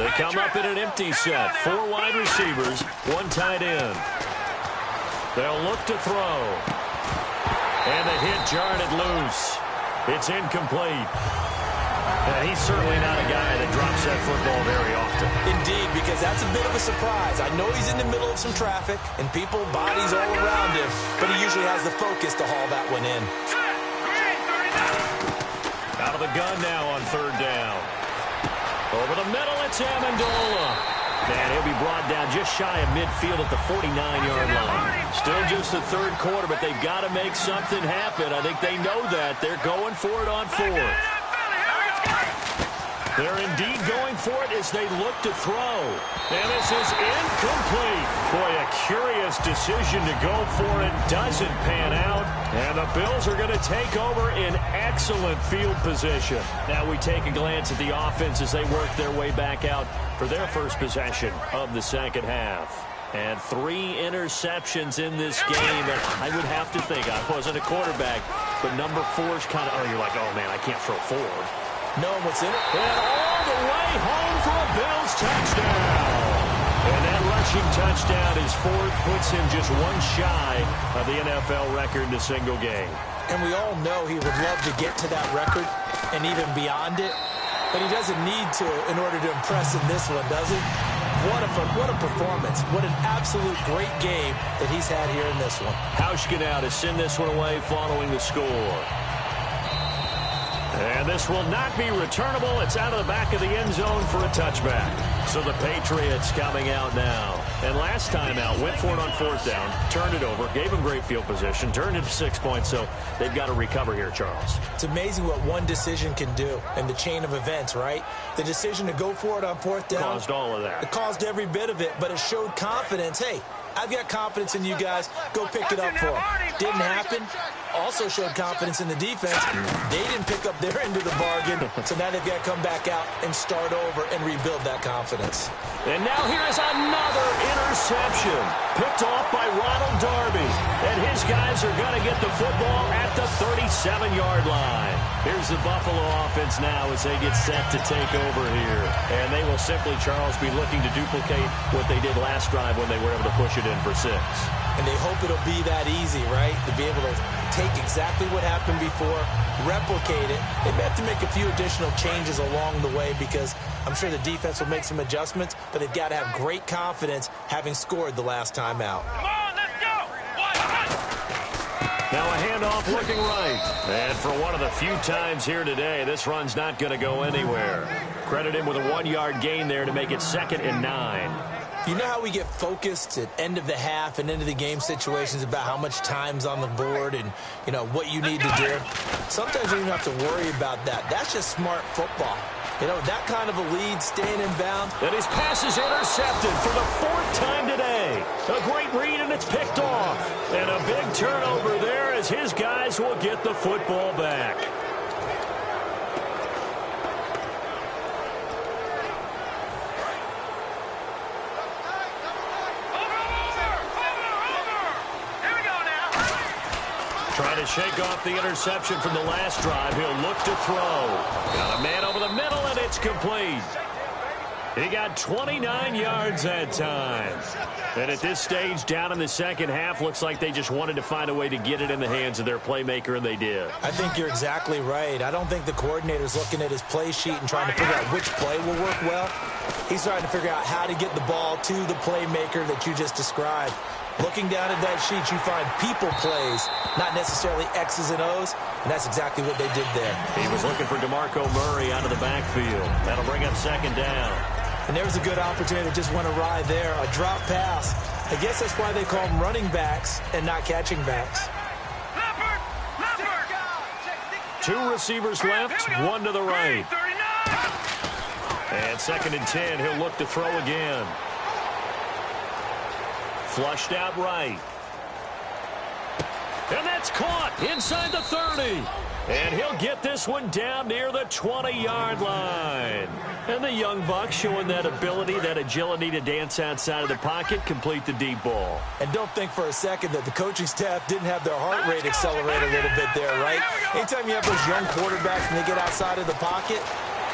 They come up in an empty set. 4 wide receivers, 1 tight end. They'll look to throw. And the hit jarred it loose. It's incomplete. And he's certainly not a guy that drops that football very often. Indeed, because that's a bit of a surprise. I know he's in the middle of some traffic and people, bodies all around him, but he usually has the focus to haul that one in. Out of the gun now on 3rd down. Over the middle, it's Amendola. And he'll be brought down just shy of midfield at the 49-yard line. Still just the 3rd quarter, but they've got to make something happen. I think they know that. They're going for it on 4th. They're indeed going for it as they look to throw. And this is incomplete. Boy, a curious decision to go for it. Doesn't pan out. And the Bills are going to take over in excellent field position. Now we take a glance at the offense as they work their way back out for their first possession of the second half. And 3 interceptions in this game. And I would have to think, I wasn't a quarterback, but number 4's kind of, you're like, oh, man, I can't throw 4. Knowing what's in it. And all the way home for a Bills touchdown. And that rushing touchdown is 4th, puts him just 1 shy of the NFL record in a single game. And we all know he would love to get to that record and even beyond it. But he doesn't need to in order to impress in this one, does he? What a performance. What an absolute great game that he's had here in this one. Hauschka now to send this one away following the score. And this will not be returnable. It's out of the back of the end zone for a touchback. So the Patriots coming out now. And last time out, went for it on 4th down, turned it over, gave them great field position, turned it to 6 points, so they've got to recover here, Charles. It's amazing what one decision can do in the chain of events, right? The decision to go for it on 4th down. Caused all of that. It caused every bit of it, but it showed confidence. Hey, I've got confidence in you guys. Go pick it up for them. Didn't happen. Also showed confidence in the defense. They didn't pick up their end of the bargain, so now they've got to come back out and start over and rebuild that confidence. And now here is another interception. Picked off by Ronald Darby. And his guys are going to get the football at the 37-yard line. Here's the Buffalo offense now as they get set to take over here. And they will simply, Charles, be looking to duplicate what they did last drive when they were able to push it in for 6. And they hope it'll be that easy, right? To be able to take exactly what happened before, replicate it. They may have to make a few additional changes along the way because I'm sure the defense will make some adjustments, but they've got to have great confidence having scored the last time out. Come on, let's go! Now a handoff looking right. And for one of the few times here today, this run's not going to go anywhere. Credit him with a 1-yard gain there to make it 2nd and 9. You know how we get focused at end of the half and end of the game situations about how much time's on the board and, you know, what you need to do? Sometimes you don't have to worry about that. That's just smart football. You know, that kind of a lead, staying in bounds. And his pass is intercepted for the 4th time today. A great read, and it's picked off. And a big turnover there as his guys will get the football back. Trying to shake off the interception from the last drive. He'll look to throw. Got a man over the middle, and it's complete. He got 29 yards that time. And at this stage, down in the second half, looks like they just wanted to find a way to get it in the hands of their playmaker, and they did. I think you're exactly right. I don't think the coordinator's looking at his play sheet and trying to figure out which play will work well. He's trying to figure out how to get the ball to the playmaker that you just described. Looking down at that sheet, you find people plays, not necessarily X's and O's, and that's exactly what they did there. He was looking for DeMarco Murray out of the backfield. That'll bring up 2nd down. And there was a good opportunity that just went awry there, a drop pass. I guess that's why they call them running backs and not catching backs. 2 receivers left, 1 to the right. And 2nd and 10, he'll look to throw again. Flushed out right. And that's caught inside the 30. And he'll get this one down near the 20-yard line. And the young buck showing that ability, that agility to dance outside of the pocket, complete the deep ball. And don't think for a second that the coaching staff didn't have their heart rate accelerate a little bit there, right? Anytime you have those young quarterbacks and they get outside of the pocket,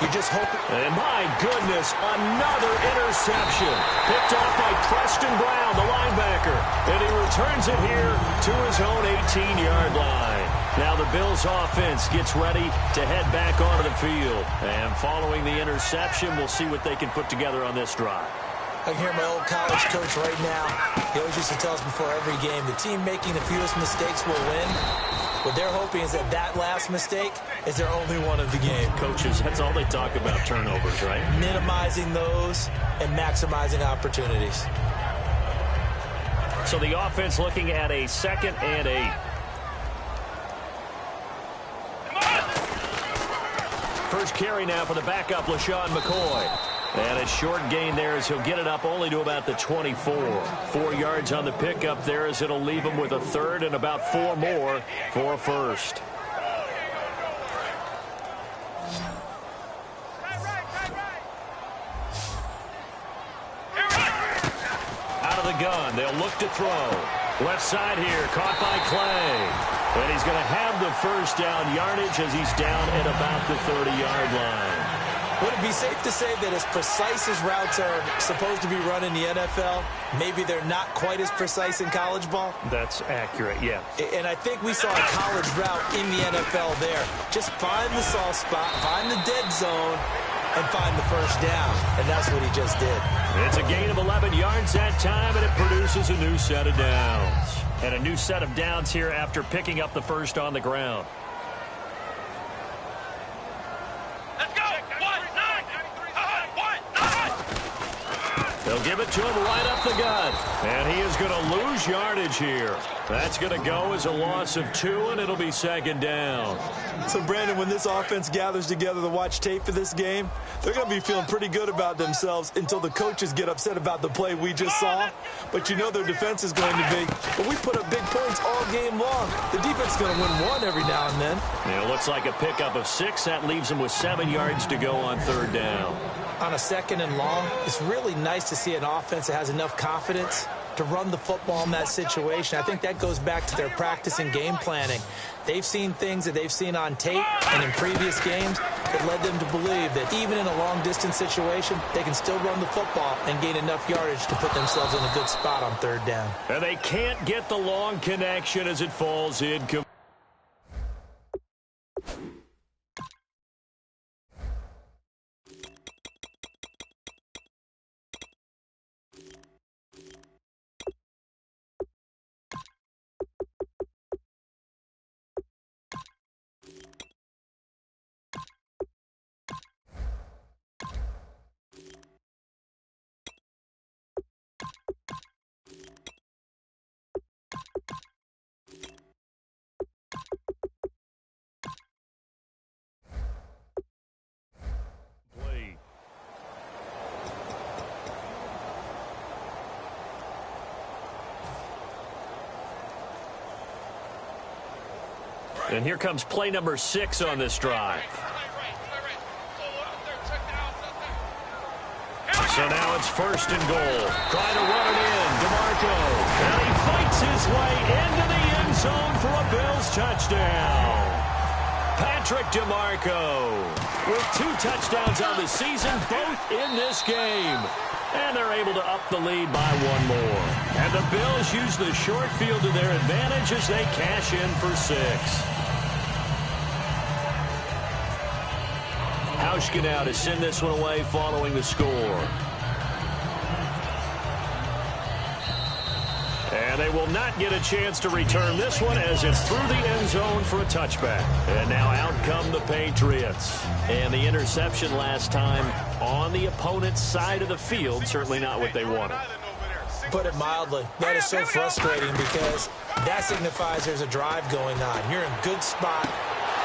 You just hope. And my goodness, another interception. Picked off by Preston Brown, the linebacker. And he returns it here to his own 18-yard line. Now the Bills offense gets ready to head back onto the field. And following the interception, we'll see what they can put together on this drive. I can hear my old college coach right now. He always used to tell us before every game, the team making the fewest mistakes will win. What they're hoping is that that last mistake is their only one of the game. Coaches, that's all they talk about, turnovers, right? Minimizing those and maximizing opportunities. So the offense looking at a 2nd and 8. First carry now for the backup, LaShawn McCoy. And a short gain there as he'll get it up only to about the 24. 4 yards on the pickup there as it'll leave him with a 3rd and about 4 more for a first. Out of the gun, they'll look to throw. Left side here, caught by Clay. And he's going to have the first down yardage as he's down at about the 30-yard line. Would it be safe to say that as precise as routes are supposed to be run in the NFL, maybe they're not quite as precise in college ball? That's accurate, yeah. And I think we saw a college route in the NFL there. Just find the soft spot, find the dead zone, and find the first down. And that's what he just did. It's a gain of 11 yards that time, and it produces a new set of downs. And a new set of downs here after picking up the first on the ground. They'll give it to him right up the gut. And he is going to lose yardage here. That's going to go as a loss of 2, and it'll be 2nd down. So, Brandon, when this offense gathers together to watch tape for this game, they're going to be feeling pretty good about themselves until the coaches get upset about the play we just saw. But you know their defense is going to be. But we put up big points all game long. The defense is going to win one every now and then. It looks like a pickup of 6. That leaves them with 7 yards to go on 3rd down. On a 2nd and long, it's really nice to see an offense that has enough confidence to run the football in that situation. I think that goes back to their practice and game planning. They've seen things that they've seen on tape and in previous games that led them to believe that even in a long-distance situation, they can still run the football and gain enough yardage to put themselves in a good spot on 3rd down. And they can't get the long connection as it falls in. And here comes play number 6 on this drive. So now it's 1st and goal. Trying to run it in. DeMarco. And he fights his way into the end zone for a Bills touchdown. Patrick DeMarco with 2 touchdowns on the season, both in this game. And they're able to up the lead by 1 more. And the Bills use the short field to their advantage as they cash in for 6. Hauschka now to send this one away following the score. And they will not get a chance to return this one as it's through the end zone for a touchback. And now out come the Patriots. And the interception last time on the opponent's side of the field, certainly not what they wanted. Put it mildly, that is so frustrating because that signifies there's a drive going on. You're in a good spot,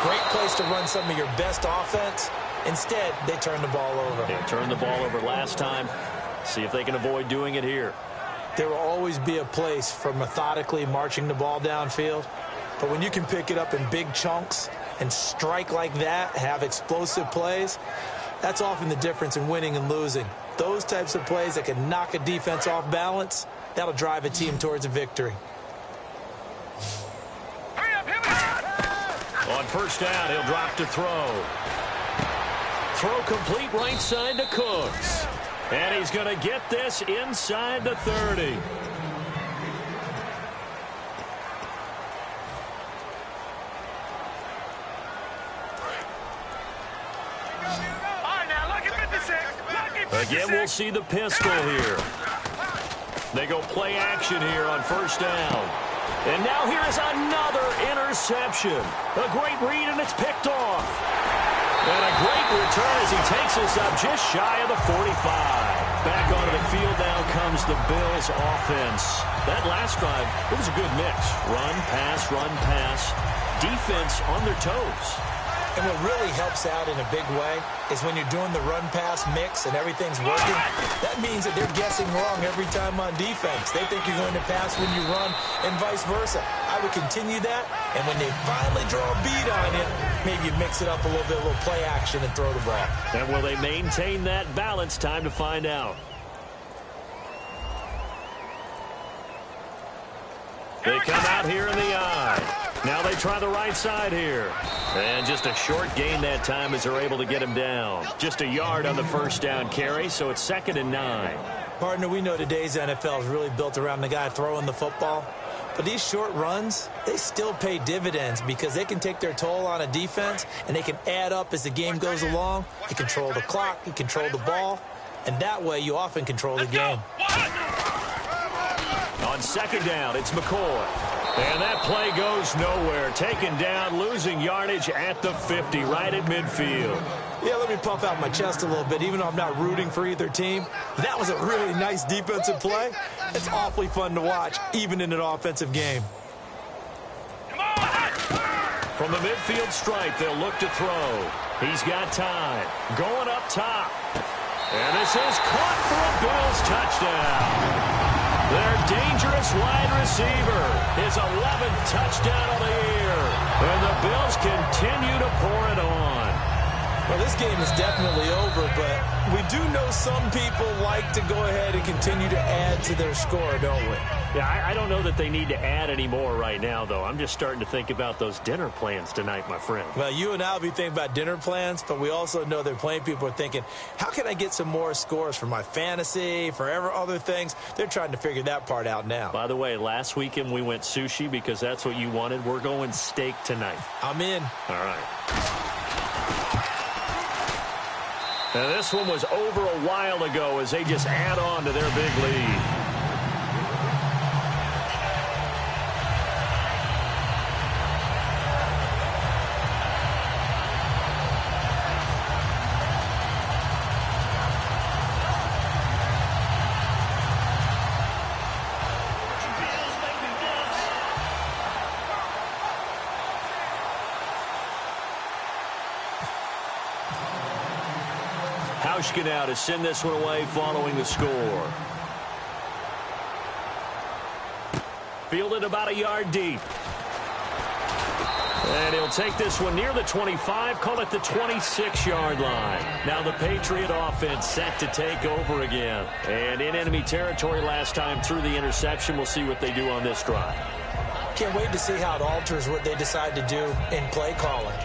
great place to run some of your best offense. Instead, they turn the ball over. They turned the ball over last time. See if they can avoid doing it here. There will always be a place for methodically marching the ball downfield. But when you can pick it up in big chunks and strike like that, have explosive plays, that's often the difference in winning and losing. Those types of plays that can knock a defense off balance, that'll drive a team towards a victory. On 1st down, he'll drop to throw. throw complete right side to Cooks. And he's going to get this inside the 30. Again, we'll see the pistol here. They go play action here on first down. And now here is another interception. A great read, and it's picked off. And a great return as he takes us up just shy of the 45. Back onto the field now comes the Bills offense. That last drive, it was a good mix. Run, pass, defense on their toes. And what really helps out in a big way is when you're doing the run-pass mix and everything's working, that means that they're guessing wrong every time on defense. They think you're going to pass when you run and vice versa. I would continue that, and when they finally draw a beat on it, maybe you mix it up a little bit, a little play action, and throw the ball. And will they maintain that balance? Time to find out. They come out here in the eye. Now they try the right side here. And just a short gain that time as they're able to get him down. Just a yard on the first down carry, so it's 2nd and 9. Partner, we know today's NFL is really built around the guy throwing the football. But these short runs, they still pay dividends because they can take their toll on a defense, and they can add up as the game goes along. You control the clock, you control the ball, and that way you often control the game. On 2nd down, it's McCoy. And that play goes nowhere. Taken down, losing yardage at the 50, right at midfield. Yeah, let me puff out my chest a little bit, even though I'm not rooting for either team. That was a really nice defensive play. It's awfully fun to watch, even in an offensive game. From the midfield stripe, they'll look to throw. He's got time. Going up top. And this is caught for a Bills touchdown. Their dangerous wide receiver, his 11th touchdown of the year. And the Bills continue to pour it on. Well, this game is definitely over, but we do know some people like to go ahead and continue to add to their score, don't we? Yeah, I don't know that they need to add any more right now, though. I'm just starting to think about those dinner plans tonight, my friend. Well, you and I will be thinking about dinner plans, but we also know they're playing people are thinking, how can I get some more scores for my fantasy, for other things? They're trying to figure that part out now. By the way, last weekend we went sushi because that's what you wanted. We're going steak tonight. I'm in. All right. Now, this one was over a while ago as they just add on to their big lead. Now to send this one away following the score. Fielded about a yard deep. And he'll take this one near the 25, call it the 26-yard line. Now the Patriot offense set to take over again. And in enemy territory last time through the interception. We'll see what they do on this drive. Can't wait to see how it alters what they decide to do in play calling.